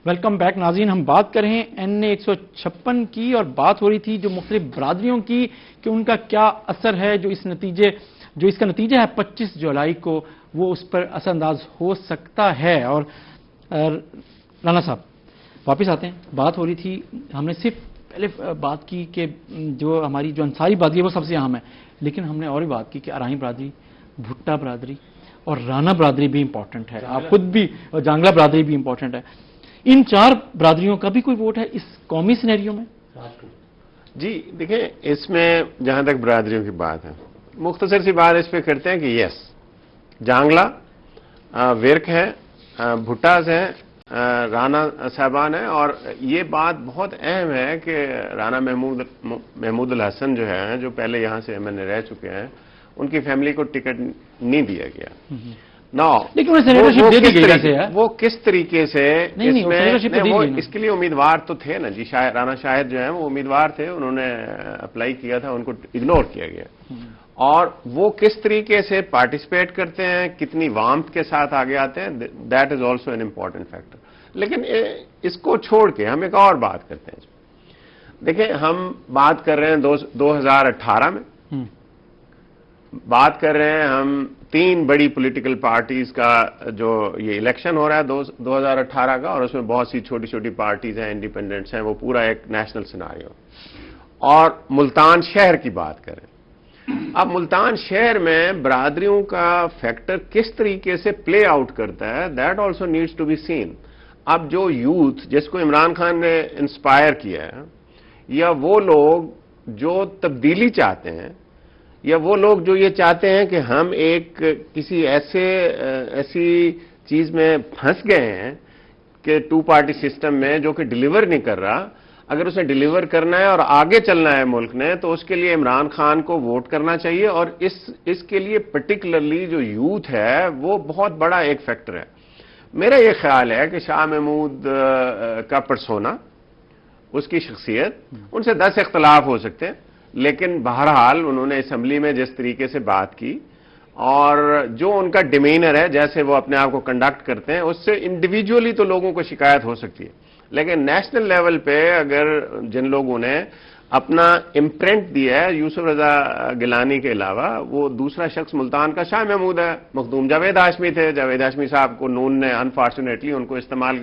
Welcome back ناظرین. ہم بات کر رہے ہیں NA 156 کی اور بات ہو رہی تھی جو مختلف برادریوں کی کہ ان کا کیا اثر ہے جو اس کا نتیجہ ہے 25 جولائی کو وہ اس پر اثر انداز ہو سکتا ہے. اور رانا صاحب واپس آتے ہیں. بات ہو رہی تھی ہم نے صرف پہلے بات کی کہ جو ہماری جو انصاری برادری ہے وہ سب سے اہم ہے, لیکن ہم نے اور بھی بات کی کہ ارائیں برادری, بھٹا برادری اور رانا برادری بھی امپورٹنٹ ہے, آپ خود بھی, اور جانگلہ برادری بھی امپورٹنٹ ہے. ان چار برادریوں کا بھی کوئی ووٹ ہے اس قومی سینیریو میں؟ جی دیکھیں, اس میں جہاں تک برادریوں کی بات ہے مختصر سی بات اس پہ کرتے ہیں کہ یس, جانگلہ ورک ہے, بھٹاز ہیں, رانا صاحبان ہیں, اور یہ بات بہت اہم ہے کہ رانا محمود الحسن جو ہے جو پہلے یہاں سے MNA رہ چکے ہیں ان کی فیملی کو ٹکٹ نہیں دیا گیا. وہ کس طریقے سے اس کے لیے امیدوار تو تھے نا جی, رانا شاہد جو ہیں وہ امیدوار تھے, انہوں نے اپلائی کیا تھا, ان کو اگنور کیا گیا. اور وہ کس طریقے سے پارٹیسپیٹ کرتے ہیں, کتنی وارمتھ کے ساتھ آگے آتے ہیں, that is also an important factor. لیکن اس کو چھوڑ کے ہم ایک اور بات کرتے ہیں. دیکھیں, ہم بات کر رہے ہیں 2018 میں, بات کر رہے ہیں ہم 3 بڑی پولیٹیکل پارٹیز کا جو یہ الیکشن ہو رہا ہے 2018 کا, اور اس میں بہت سی چھوٹی چھوٹی پارٹیز ہیں, انڈیپینڈنٹس ہیں, وہ پورا ایک نیشنل سیناریو. اور ملتان شہر کی بات کریں, اب ملتان شہر میں برادریوں کا فیکٹر کس طریقے سے پلے آؤٹ کرتا ہے, that also needs to be seen. اب جو یوتھ جس کو عمران خان نے انسپائر کیا ہے, یا وہ لوگ جو تبدیلی چاہتے ہیں, یا وہ لوگ جو یہ چاہتے ہیں کہ ہم ایک کسی ایسی چیز میں پھنس گئے ہیں کہ 2 پارٹی سسٹم میں جو کہ ڈیلیور نہیں کر رہا, اگر اسے ڈیلیور کرنا ہے اور آگے چلنا ہے ملک نے, تو اس کے لیے عمران خان کو ووٹ کرنا چاہیے. اور اس کے لیے پرٹیکولرلی جو یوتھ ہے وہ بہت بڑا ایک فیکٹر ہے. میرا یہ خیال ہے کہ شاہ محمود کا پرسونا, اس کی شخصیت, ان سے 10 اختلاف ہو سکتے ہیں, لیکن بہرحال انہوں نے اسمبلی میں جس طریقے سے بات کی اور جو ان کا ڈیمینر ہے, جیسے وہ اپنے آپ کو کنڈکٹ کرتے ہیں, اس سے انڈیویجولی تو لوگوں کو شکایت ہو سکتی ہے, لیکن نیشنل لیول پہ اگر جن لوگوں نے اپنا امپرنٹ دیا ہے, یوسف رضا گیلانی کے علاوہ وہ دوسرا شخص ملتان کا شاہ محمود ہے. مخدوم جاوید ہاشمی تھے, جاوید ہاشمی صاحب کو نون نے انفارچونیٹلی ان کو استعمال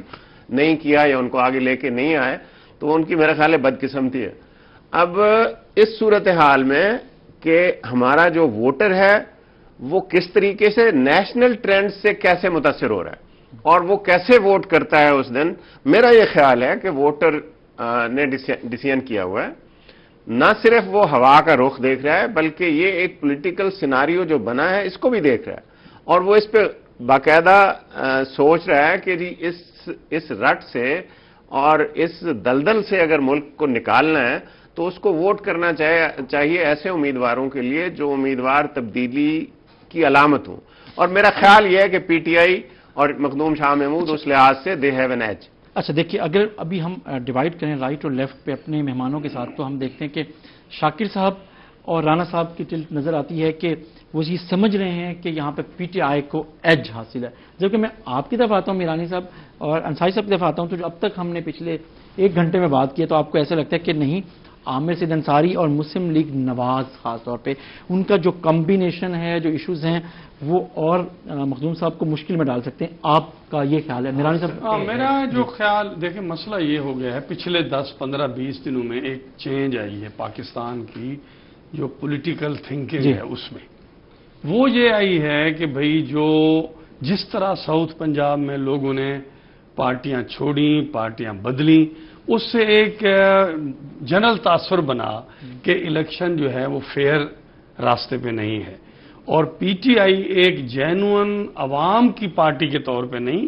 نہیں کیا یا ان کو آگے لے کے نہیں آئے, تو ان کی میرا خیال ہے بدقسمتی ہے. اب اس صورتحال میں کہ ہمارا جو ووٹر ہے وہ کس طریقے سے نیشنل ٹرینڈ سے کیسے متاثر ہو رہا ہے اور وہ کیسے ووٹ کرتا ہے اس دن, میرا یہ خیال ہے کہ ووٹر نے ڈیسیژن کیا ہوا ہے. نہ صرف وہ ہوا کا رخ دیکھ رہا ہے بلکہ یہ ایک پولیٹیکل سیناریو جو بنا ہے اس کو بھی دیکھ رہا ہے, اور وہ اس پہ باقاعدہ سوچ رہا ہے کہ جی اس رٹ سے اور اس دلدل سے اگر ملک کو نکالنا ہے تو اس کو ووٹ کرنا چاہیے ایسے امیدواروں کے لیے جو امیدوار تبدیلی کی علامت ہوں. اور میرا خیال یہ ہے کہ PTI اور مخدوم شاہ محمود اس لحاظ سے دے ہیو این ایج. اچھا دیکھیے, اگر ابھی ہم ڈیوائڈ کریں رائٹ اور لیفٹ پہ اپنے مہمانوں کے ساتھ, تو ہم دیکھتے ہیں کہ شاکر صاحب اور رانا صاحب کی ٹلٹ نظر آتی ہے کہ وہ یہ سمجھ رہے ہیں کہ یہاں پہ PTI کو ایج حاصل ہے. جبکہ میں آپ کی طرف آتا ہوں, میرانی صاحب اور انصاری صاحب کی طرف آتا ہوں, تو جو اب تک ہم نے پچھلے 1 گھنٹے میں بات کی ہے, تو آپ کو ایسا لگتا ہے کہ نہیں, عامر سید انصاری اور مسلم لیگ نواز خاص طور پہ ان کا جو کمبینیشن ہے, جو ایشوز ہیں, وہ اور مخدوم صاحب کو مشکل میں ڈال سکتے ہیں. آپ کا یہ خیال ہے میرانی صاحب؟ میرا جو خیال, دیکھیں مسئلہ یہ ہو گیا ہے پچھلے 10, 15, 20 دنوں میں ایک چینج آئی ہے پاکستان کی جو پولیٹیکل تھنکنگ ہے اس میں. وہ یہ آئی ہے کہ بھئی جو جس طرح ساؤتھ پنجاب میں لوگوں نے پارٹیاں چھوڑیں, پارٹیاں بدلیں, اس سے ایک جنرل تاثر بنا کہ الیکشن جو ہے وہ فیئر راستے پہ نہیں ہے, اور PTI ایک جینوئن عوام کی پارٹی کے طور پہ نہیں,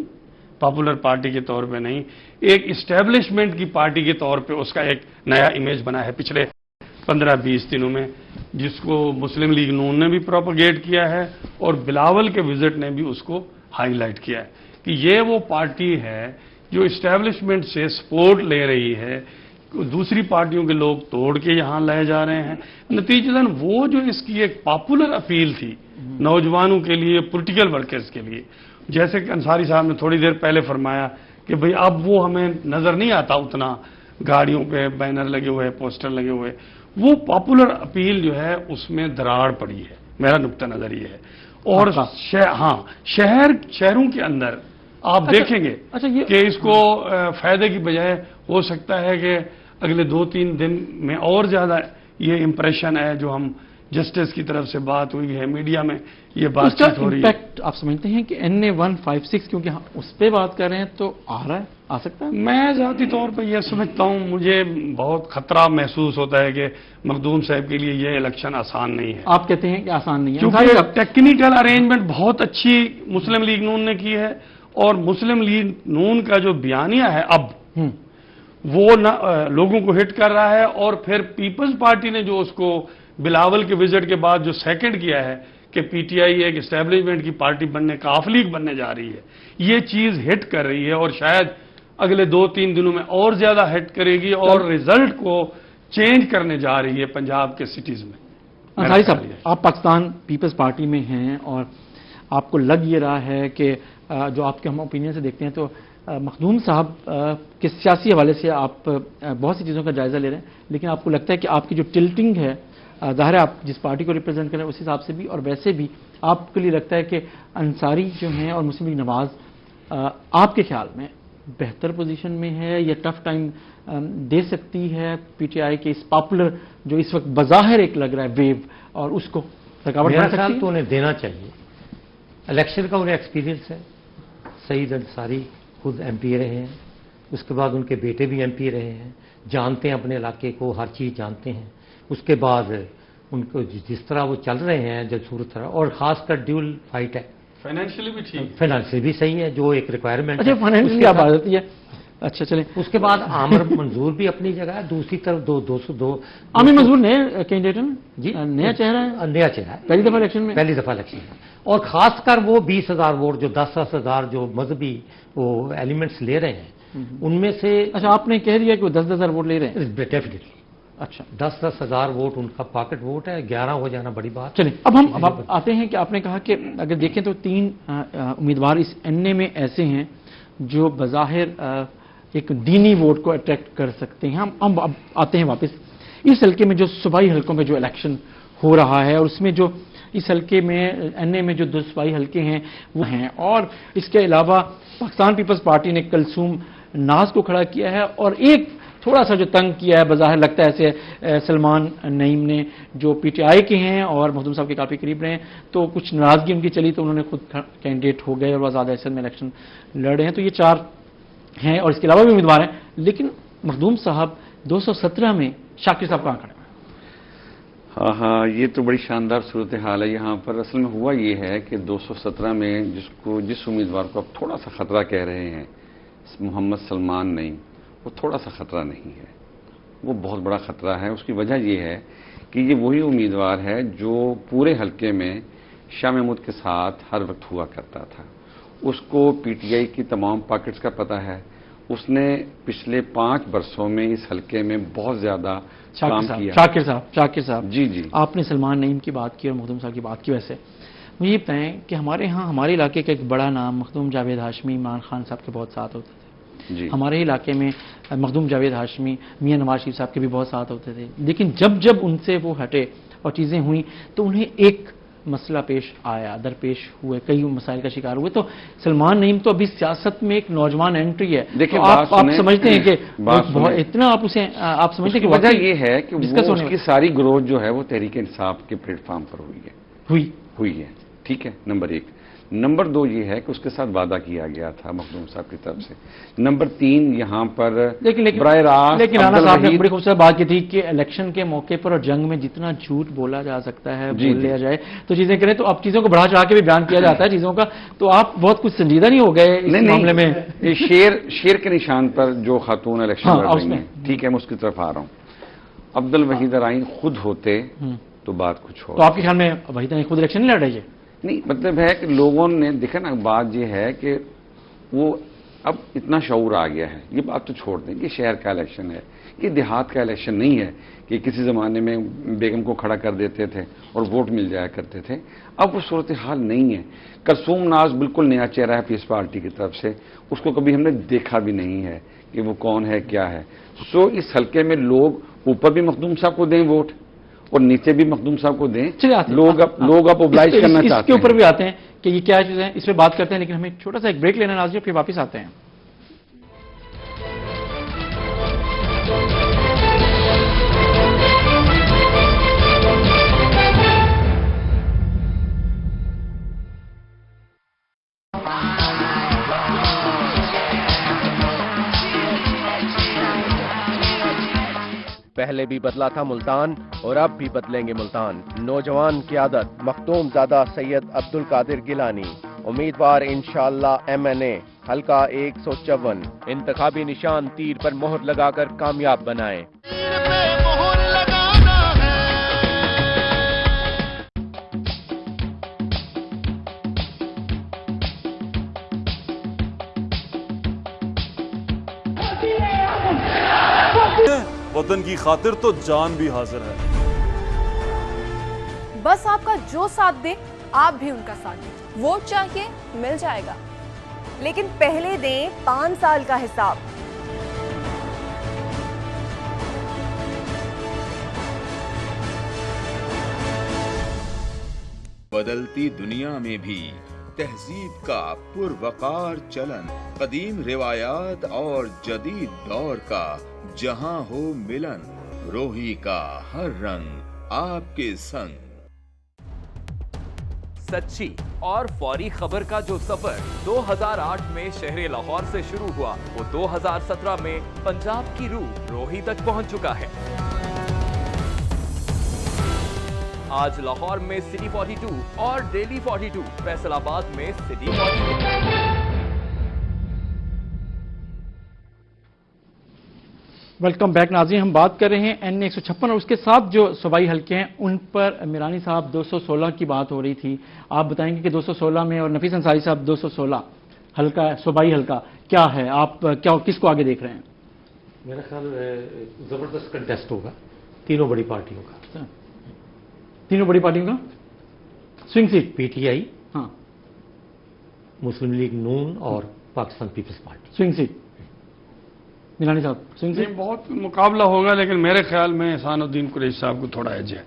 پاپولر پارٹی کے طور پہ نہیں, ایک اسٹیبلشمنٹ کی پارٹی کے طور پہ اس کا ایک نیا امیج بنا ہے پچھلے 15-20 دنوں میں, جس کو مسلم لیگ نون نے بھی پروپیگیٹ کیا ہے اور بلاول کے وزٹ نے بھی اس کو ہائی لائٹ کیا ہے کہ یہ وہ پارٹی ہے جو اسٹیبلشمنٹ سے سپورٹ لے رہی ہے, دوسری پارٹیوں کے لوگ توڑ کے یہاں لے جا رہے ہیں. نتیجتاً وہ جو اس کی ایک پاپولر اپیل تھی نوجوانوں کے لیے, پولیٹیکل ورکرز کے لیے, جیسے کہ انصاری صاحب نے تھوڑی دیر پہلے فرمایا کہ بھئی اب وہ ہمیں نظر نہیں آتا اتنا، گاڑیوں پہ بینر لگے ہوئے، پوسٹر لگے ہوئے، وہ پاپولر اپیل جو ہے اس میں دراڑ پڑی ہے، میرا نقطہ نظر یہ ہے۔ اور شہروں کے اندر آپ دیکھیں گے کہ اس کو فائدے کی بجائے ہو سکتا ہے کہ اگلے 2-3 دن میں اور زیادہ یہ امپریشن ہے جو ہم جسٹس کی طرف سے بات ہوئی ہے، میڈیا میں یہ بات چیت ہو رہی ہے۔ امپیکٹ آپ سمجھتے ہیں کہ NA-156 کیونکہ ہم اس پہ بات کر رہے ہیں تو آ رہا ہے، آ سکتا ہے؟ میں ذاتی طور پہ یہ سمجھتا ہوں، مجھے بہت خطرہ محسوس ہوتا ہے کہ مخدوم صاحب کے لیے یہ الیکشن آسان نہیں ہے۔ آپ کہتے ہیں کہ آسان نہیں ہے کیونکہ ٹیکنیکل ارینجمنٹ بہت اچھی مسلم لیگ نون نے کی ہے، اور مسلم لیگ نون کا جو بیانیہ ہے اب وہ لوگوں کو ہٹ کر رہا ہے، اور پھر پیپلز پارٹی نے جو اس کو بلاول کے وزٹ کے بعد جو سیکنڈ کیا ہے کہ پی ٹی آئی ایک اسٹیبلشمنٹ کی پارٹی بننے، کاف لیگ بننے جا رہی ہے، یہ چیز ہٹ کر رہی ہے، اور شاید اگلے 2-3 دنوں میں اور زیادہ ہٹ کرے گی، اور ریزلٹ کو چینج کرنے جا رہی ہے پنجاب کے سٹیز میں۔ انصاری صاحب، آپ پاکستان پیپلز پارٹی میں ہیں اور آپ کو لگ یہ رہا ہے کہ جو آپ کے ہم اوپینین سے دیکھتے ہیں تو مخدوم صاحب کے سیاسی حوالے سے آپ بہت سی چیزوں کا جائزہ لے رہے ہیں، لیکن آپ کو لگتا ہے کہ آپ کی جو ٹلٹنگ ہے، ظاہر ہے آپ جس پارٹی کو ریپرزینٹ کر رہے ہیں اس حساب سے بھی، اور ویسے بھی آپ کے لیے لگتا ہے کہ انصاری جو ہیں اور مسلم لیگ نواز آپ کے خیال میں بہتر پوزیشن میں ہے یا ٹف ٹائم دے سکتی ہے پی ٹی آئی کے اس پاپولر جو اس وقت بظاہر ایک لگ رہا ہے ویو، اور اس کو رکاوٹ بن سکتی ہے؟ تو انہیں دینا چاہیے، الیکشن کا انہیں ایکسپیرینس ہے، سعید انصاری خود ایم پی رہے ہیں، اس کے بعد ان کے بیٹے بھی ایم پی رہے ہیں، جانتے ہیں اپنے علاقے کو، ہر چیز جانتے ہیں، اس کے بعد ان کو جس طرح وہ چل رہے ہیں جب صورت طرح، اور خاص کر ڈیول فائٹ ہے، فائنینشلی بھی ٹھیک، فائنینشلی بھی صحیح ہے، جو ایک ریکوائرمنٹ اچھا فائنینشلی آپ آ جاتی ہے، اچھا چلیں۔ اس کے بعد عامر منظور بھی اپنی جگہ ہے، دوسری طرف 202 عامر منظور نئے کینڈیڈیٹ ہیں جی، نیا چہرہ ہے، نیا چہرہ ہے، پہلی دفعہ الیکشن میں، پہلی دفعہ الیکشن ہے، اور خاص کر وہ 20,000 ووٹ جو 10,000 جو مذہبی وہ ایلیمنٹس لے رہے ہیں ان میں سے، اچھا آپ نے کہہ دیا کہ وہ 10,000 ووٹ لے رہے ہیں؟ ڈیفینیٹلی اچھا 10,000 ووٹ ان کا پاکٹ ووٹ ہے، 11 ہو جانا بڑی بات۔ چلیں اب ہم آتے ہیں کہ آپ نے کہا کہ اگر دیکھیں تو 3 امیدوار اس NA میں ایسے ہیں جو بظاہر ایک دینی ووٹ کو اٹریکٹ کر سکتے ہیں۔ ہم اب آتے ہیں واپس اس حلقے میں جو صوبائی حلقوں میں جو الیکشن ہو رہا ہے، اور اس میں جو اس حلقے میں NA میں جو 2 صوبائی حلقے ہیں وہ ہیں، اور اس کے علاوہ پاکستان پیپلز پارٹی نے کلثوم ناز کو کھڑا کیا ہے، اور ایک تھوڑا سا جو تنگ کیا ہے بظاہر لگتا ہے ایسے سلمان نعیم نے جو پی ٹی آئی کے ہیں اور مخدوم صاحب کے کافی قریب رہے ہیں، تو کچھ ناراضگی ان کی چلی تو انہوں نے خود کینڈیڈیٹ ہو گئے اور وہ آزاد حیثیت میں الیکشن لڑ رہے ہیں۔ تو یہ 4 ہیں اور اس کے علاوہ بھی امیدوار ہیں، لیکن مخدوم صاحب 217 میں شاکر صاحب کہاں کھڑے ہیں؟ ہاں یہ تو بڑی شاندار صورتحال ہے یہاں پر۔ اصل میں ہوا یہ ہے کہ 217 میں جس امیدوار کو اب تھوڑا سا خطرہ کہہ رہے ہیں محمد سلمان نعیم، وہ تھوڑا سا خطرہ نہیں ہے، وہ بہت بڑا خطرہ ہے۔ اس کی وجہ یہ ہے کہ یہ وہی امیدوار ہے جو پورے حلقے میں شاہ محمود کے ساتھ ہر وقت ہوا کرتا تھا، اس کو پی ٹی آئی کی تمام پاکٹس کا پتہ ہے، اس نے پچھلے 5 برسوں میں اس حلقے میں بہت زیادہ کام کیا۔ شاکر صاحب جی آپ نے سلمان نعیم کی بات کی اور مخدوم صاحب کی بات کی، ویسے مجھے یہ بتائیں کہ ہمارے ہاں ہمارے علاقے کا ایک بڑا نام مخدوم جاوید ہاشمی عمران خان صاحب کے بہت ساتھ ہوتے تھے، ہمارے علاقے میں مخدوم جاوید ہاشمی میاں نواز شریف صاحب کے بھی بہت ساتھ ہوتے تھے، لیکن جب ان سے وہ ہٹے اور چیزیں ہوئیں تو انہیں ایک مسئلہ پیش آیا، درپیش ہوئے، کئی مسائل کا شکار ہوئے۔ تو سلمان نعیم تو ابھی سیاست میں ایک نوجوان انٹری ہے، دیکھیں آپ سمجھتے ہیں کہ اتنا آپ سمجھتے ہیں کہ وجہ یہ ہے کہ اس کی ساری گروتھ جو ہے وہ تحریک انصاف کے پلیٹ فارم پر ہوئی ہے، ٹھیک ہے، نمبر 1۔ نمبر 2 یہ ہے کہ اس کے ساتھ وعدہ کیا گیا تھا مخدوم صاحب کی طرف سے۔ نمبر 3 یہاں پر براہ راست، لیکن رانا صاحب نے بڑی خوبصورت بات کی تھی کہ الیکشن کے موقع پر اور جنگ میں جتنا جھوٹ بولا جا سکتا ہے بول لیا جائے تو چیزیں کریں، تو اب چیزوں کو بڑھا چڑھا کے بھی بیان کیا جاتا ہے چیزوں کا، تو آپ بہت کچھ سنجیدہ نہیں ہو گئے اس معاملے میں؟ شیر کے نشان پر جو خاتون الیکشن لڑ رہی ہیں، ٹھیک ہے، میں اس کی طرف آ رہا ہوں۔ عبدالوحید ارائین خود ہوتے تو بات کچھ ہو۔ تو آپ کے خیال میں وحید ارائین خود الیکشن نہیں لڑ رہی ہے؟ نہیں، مطلب ہے کہ لوگوں نے دیکھا نا، بات یہ ہے کہ وہ اب اتنا شعور آ گیا ہے، یہ بات تو چھوڑ دیں کہ شہر کا الیکشن ہے، یہ دیہات کا الیکشن نہیں ہے کہ کسی زمانے میں بیگم کو کھڑا کر دیتے تھے اور ووٹ مل جایا کرتے تھے. اب وہ صورتحال نہیں ہے. کلثوم ناز بالکل نیا چہرہ ہے پیپلز پارٹی کی طرف سے، اس کو کبھی ہم نے دیکھا بھی نہیں ہے کہ وہ کون ہے کیا ہے. سو اس حلقے میں لوگ اوپر بھی مخدوم صاحب کو دیں ووٹ اور نیچے بھی مخدوم صاحب کو دیں. لوگ اب اوبلائز کرنا چاہتے ہیں. اس کے اوپر بھی آتے ہیں کہ یہ کیا چیزیں ہیں، اس پہ بات کرتے ہیں، لیکن ہمیں چھوٹا سا ایک بریک لینا ناظرین، پھر واپس آتے ہیں. پہلے بھی بدلا تھا ملتان اور اب بھی بدلیں گے ملتان. نوجوان قیادت مختوم زادہ سید عبد القادر گیلانی، امیدوار انشاءاللہ MNA حلقہ 154. انتخابی نشان تیر پر مہر لگا کر کامیاب بنائیں. وطن کی خاطر تو جان بھی حاضر ہے. بس آپ کا جو ساتھ دے آپ بھی ان کا ساتھ دیں. ووٹ چاہیے مل جائے گا، لیکن پہلے دیں 5 سال کا حساب. بدلتی دنیا میں بھی تہذیب کا پروقار چلن، قدیم روایات اور جدید دور کا جہاں ہو ملن، روحی کا ہر رنگ آپ کے سنگ. سچی اور فوری خبر کا جو سفر 2008 میں شہر لاہور سے شروع ہوا، وہ 2017 میں پنجاب کی روح روہی تک پہنچ چکا ہے. آج لاہور میں سٹی 42 اور ڈیلی 42، فیصل آباد میں سٹی 42. ویلکم بیک ناظرین، ہم بات کر رہے ہیں NA 156 اور اس کے ساتھ جو صوبائی حلقے ہیں ان پر. میرانی صاحب 216 کی بات ہو رہی تھی، آپ بتائیں گے کہ 216 میں، اور نفیس انصاری صاحب 216 حلقہ صوبائی حلقہ کیا ہے، آپ کس کو آگے دیکھ رہے ہیں؟ میرا خیال زبردست کنٹیسٹ ہوگا تینوں بڑی پارٹیوں کا. تینوں بڑی پارٹیوں کا سوئنگ سیٹ PTI، ہاں، مسلم لیگ نون اور پاکستان پیپلز پارٹی. سوئنگ سیٹ میرانی صاحب سوئنگ سیٹ بہت مقابلہ ہوگا، لیکن میرے خیال میں احسان الدین قریشی صاحب کو تھوڑا ایج ہے،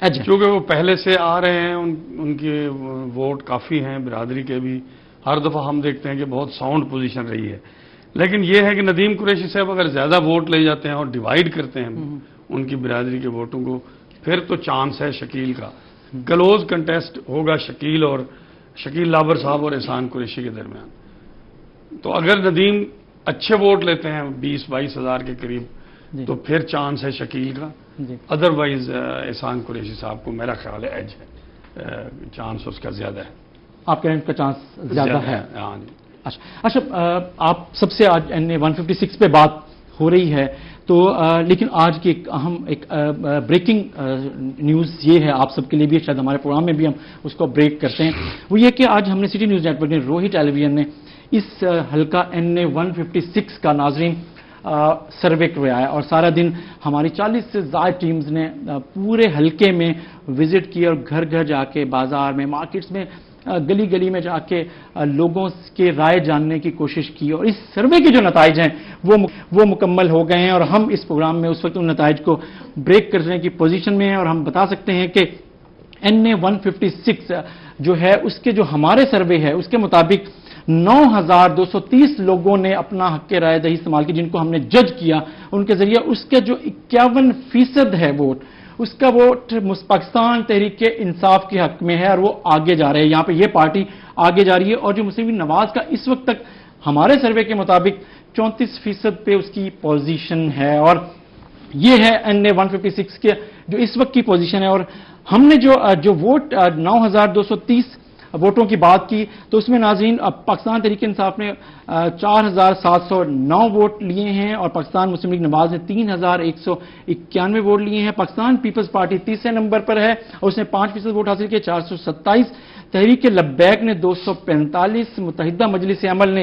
اچھا، کیونکہ وہ پہلے سے آ رہے ہیں، ان کے ووٹ کافی ہیں برادری کے بھی. ہر دفعہ ہم دیکھتے ہیں کہ بہت ساؤنڈ پوزیشن رہی ہے. لیکن یہ ہے کہ ندیم قریشی صاحب اگر زیادہ ووٹ لے جاتے ہیں اور ڈیوائیڈ کرتے ہیں ان کی برادری کے ووٹوں کو، پھر تو چانس ہے شکیل کا. کلوز کنٹیسٹ ہوگا شکیل لابر صاحب اور احسان قریشی کے درمیان. تو اگر ندیم اچھے ووٹ لیتے ہیں 20-22 ہزار کے قریب، تو پھر چانس ہے شکیل کا. ادروائز احسان قریشی صاحب کو میرا خیال ہے ایج ہے، چانس اس کا زیادہ ہے. آپ کے کا چانس زیادہ ہے؟ ہاں جی. اچھا، آپ سب سے آج NA 156 پہ بات ہو رہی ہے، تو لیکن آج کی ایک بریکنگ نیوز یہ ہے آپ سب کے لیے بھی، شاید ہمارے پروگرام میں بھی ہم اس کو بریک کرتے ہیں. وہ یہ کہ آج ہم نے سٹی نیوز نیٹ ورک نے، روہی ٹیلی ویژن نے اس حلقہ NA 156 کا ناظرین سروے کروایا ہے، اور سارا دن ہماری 40 سے زائد ٹیمز نے پورے حلقے میں وزٹ کی اور گھر گھر جا کے، بازار میں، مارکیٹس میں، گلی گلی میں جا کے لوگوں کے رائے جاننے کی کوشش کی. اور اس سروے کے جو نتائج ہیں وہ مکمل ہو گئے ہیں، اور ہم اس پروگرام میں اس وقت ان نتائج کو بریک کرنے کی پوزیشن میں ہیں. اور ہم بتا سکتے ہیں کہ NA 156 جو ہے اس کے جو ہمارے سروے ہے اس کے مطابق 9230 لوگوں نے اپنا حق رائے دہی استعمال کی، جن کو ہم نے جج کیا. ان کے ذریعے اس کے جو 51% ہے ووٹ، اس کا ووٹ پاکستان تحریک انصاف کے حق میں ہے، اور وہ آگے جا رہے ہیں. یہاں پہ یہ پارٹی آگے جا رہی ہے. اور جو مسلم نواز کا اس وقت تک ہمارے سروے کے مطابق 34% پہ اس کی پوزیشن ہے، اور یہ ہے NA 156 کے جو اس وقت کی پوزیشن ہے. اور ہم نے جو ووٹ 9230 ووٹوں کی بات کی، تو اس میں ناظرین پاکستان تحریک انصاف نے 4709 ووٹ لیے ہیں، اور پاکستان مسلم لیگ نواز نے 3191 ووٹ لیے ہیں. پاکستان پیپلز پارٹی تیسرے نمبر پر ہے اور اس نے 5% ووٹ حاصل کیے، 427. تحریک لبیک نے 245، متحدہ مجلس عمل نے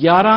11,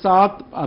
7,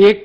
1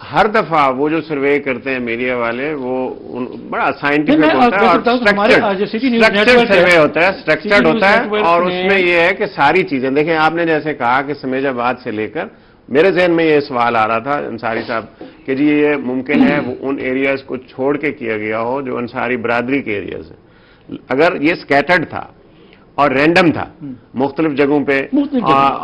ہر دفعہ وہ جو سروے کرتے ہیں میڈیا والے وہ بڑا سائنٹیفک ہوتا ہے اور اسٹرکچرڈ سروے ہوتا ہے، اسٹرکچرڈ ہوتا ہے، اور اس میں یہ ہے کہ ساری چیزیں دیکھیں. آپ نے جیسے کہا کہ سمیج آباد سے لے کر میرے ذہن میں یہ سوال آ رہا تھا انصاری صاحب کہ جی یہ ممکن ہے وہ ان ایریاز کو چھوڑ کے کیا گیا ہو جو انصاری برادری کے ایریاز ہیں. اگر یہ سکیٹرڈ تھا اور رینڈم تھا مختلف جگہوں پہ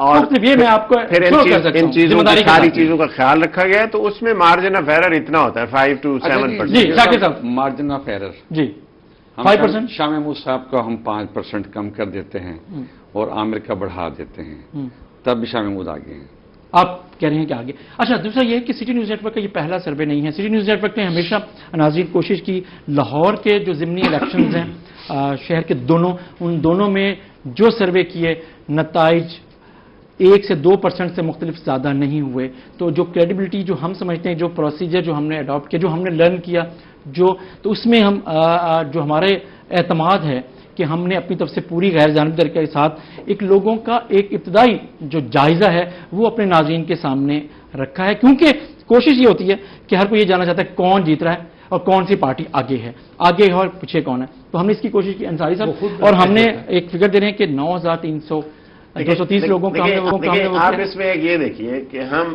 اور پھر ان چیزوں کی ساری چیزوں کا خیال رکھا گیا تو اس میں مارجن آف ایرر اتنا ہوتا ہے 5 to 7%. مارجن آف ایرر جی 5%. شاہ محمود صاحب کا ہم 5% کم کر دیتے ہیں اور عامر کا بڑھا دیتے ہیں تب بھی شاہ محمود آگے ہیں. آپ کہہ رہے ہیں کہ آگے. اچھا دوسرا یہ ہے کہ سٹی نیوز نیٹ ورک کا یہ پہلا سروے نہیں ہے. سٹی نیوز نیٹ ورک نے ہمیشہ ناظرین کوشش کی لاہور کے جو ضمنی الیکشنز ہیں شہر کے دونوں، ان دونوں میں جو سروے کیے نتائج 1 سے 2% سے مختلف زیادہ نہیں ہوئے. تو جو کریڈیبلٹی جو ہم سمجھتے ہیں، جو پروسیجر جو ہم نے اڈاپٹ کیا، جو ہم نے لرن کیا، تو اس میں ہم جو ہمارے اعتماد ہے کہ ہم نے اپنی طرف سے پوری غیر جانبداری کے ساتھ ایک لوگوں کا ایک ابتدائی جو جائزہ ہے وہ اپنے ناظرین کے سامنے رکھا ہے. کیونکہ کوشش یہ ہوتی ہے کہ ہر کوئی یہ جاننا چاہتا ہے کون جیت رہا ہے اور کون سی پارٹی آگے ہے اور پیچھے کون ہے. تو ہم نے اس کی کوشش کی انصاری صاحب، اور ہم نے ایک فگر دے رہے ہیں کہ 9,230 لوگوں کا آپ اس میں یہ دیکھیے کہ ہم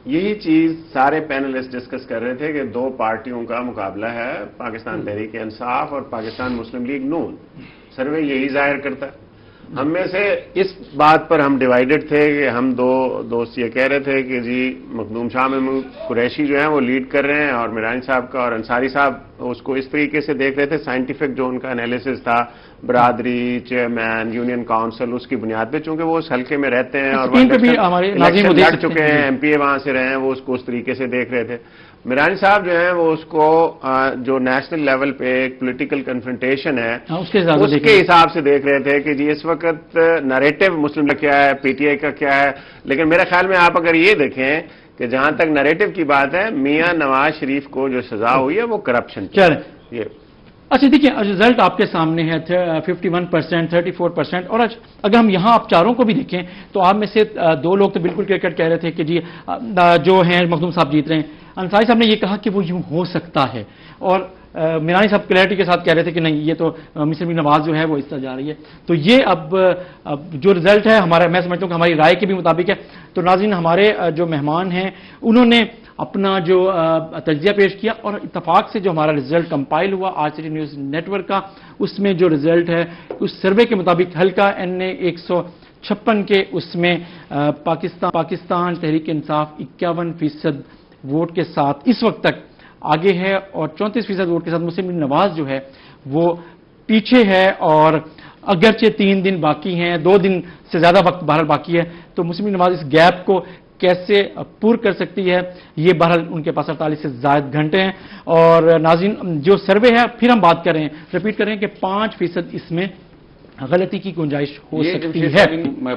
یہی چیز سارے پینلسٹ ڈسکس کر رہے تھے کہ دو پارٹیوں کا مقابلہ ہے، پاکستان تحریک انصاف اور پاکستان مسلم لیگ نون. سروے یہی ظاہر کرتا ہے. ہم میں سے اس بات پر ہم ڈیوائیڈڈ تھے کہ ہم دو دوست یہ کہہ رہے تھے کہ جی مخدوم شاہ محمود قریشی جو ہیں وہ لیڈ کر رہے ہیں اور میرانی صاحب کا، اور انصاری صاحب اس کو اس طریقے سے دیکھ رہے تھے سائنٹیفک جو ان کا انالیسس تھا برادری چیئرمین یونین کاؤنسل اس کی بنیاد پہ، چونکہ وہ اس حلقے میں رہتے ہیں اور لڑ چکے ہیں، ایم پی اے وہاں سے رہے ہیں، وہ اس کو اس طریقے سے دیکھ رہے تھے. میرانی صاحب جو ہیں وہ اس کو جو نیشنل لیول پہ ایک پولیٹیکل کنفرنٹیشن ہے اس کے حساب سے دیکھ رہے تھے کہ جی اس وقت نریٹو مسلم کا کیا ہے، پی ٹی آئی کا کیا ہے. لیکن میرے خیال میں آپ اگر یہ دیکھیں کہ جہاں تک نریٹو کی بات ہے، میاں نواز شریف کو جو سزا ہوئی ہے وہ کرپشن کی. اچھا دیکھیں رزلٹ آپ کے سامنے ہے 51%، 34%. اور اگر ہم یہاں آپ چاروں کو بھی دیکھیں تو آپ میں سے دو لوگ تو بالکل کلیئر کٹ کہہ رہے تھے کہ جی جو ہیں مخدوم صاحب جیت رہے ہیں. انصاری صاحب نے یہ کہا کہ وہ یوں ہو سکتا ہے، اور میرانی صاحب کلیئرٹی کے ساتھ کہہ رہے تھے کہ نہیں یہ تو مسلم نواز جو ہے وہ اس طرح جا رہی ہے. تو یہ اب جو رزلٹ ہے ہمارا، میں سمجھتا ہوں کہ ہماری رائے کے بھی مطابق ہے. تو ناظرین ہمارے جو مہمان ہیں انہوں نے اپنا جو تجزیہ پیش کیا اور اتفاق سے جو ہمارا رزلٹ کمپائل ہوا آج سٹی نیوز نیٹ ورک کا، اس میں جو رزلٹ ہے اس سروے کے مطابق حلقہ NA 156 کے اس میں پاکستان تحریک انصاف 51% ووٹ کے ساتھ اس وقت تک آگے ہے، اور 34% ووٹ کے ساتھ مسلم نواز جو ہے وہ پیچھے ہے. اور اگرچہ 3 دن باقی ہیں، 2 دن سے زیادہ وقت بہرحال باقی ہے، تو مسلم نواز اس گیپ کو کیسے پور کر سکتی ہے، یہ بہرحال ان کے پاس 48 سے زائد گھنٹے ہیں. اور ناظرین جو سروے ہے پھر ہم بات کریں، ریپیٹ کریں کہ 5% اس میں غلطی کی گنجائش ہو سکتی ہے.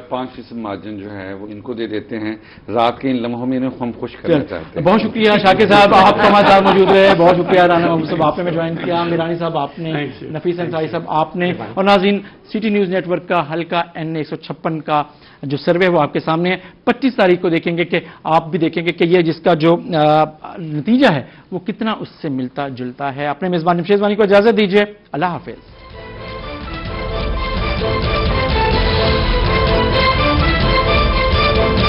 5% مارجن جو ہے وہ ان کو دے دیتے ہیں. رات کے ان لمحوں میں انہیں ہم خوش کرنا چاہتے ہیں. بہت شکریہ شاکر صاحب، آپ کا ہمارے ساتھ موجود رہے. بہت شکریہ رانا محمود صاحب، آپ نے جوائن کیا، میرانی صاحب آپ نے، نفیس انصاری صاحب آپ نے. اور ناظرین سٹی نیوز نیٹ ورک کا حلقہ NA 156 کا جو سروے وہ آپ کے سامنے ہے. 25 تاریخ کو دیکھیں گے کہ آپ بھی دیکھیں گے کہ یہ جس کا جو نتیجہ ہے وہ کتنا اس سے ملتا جلتا ہے. اپنے میزبان نمشیز وانی کو اجازت دیجیے. اللہ حافظ.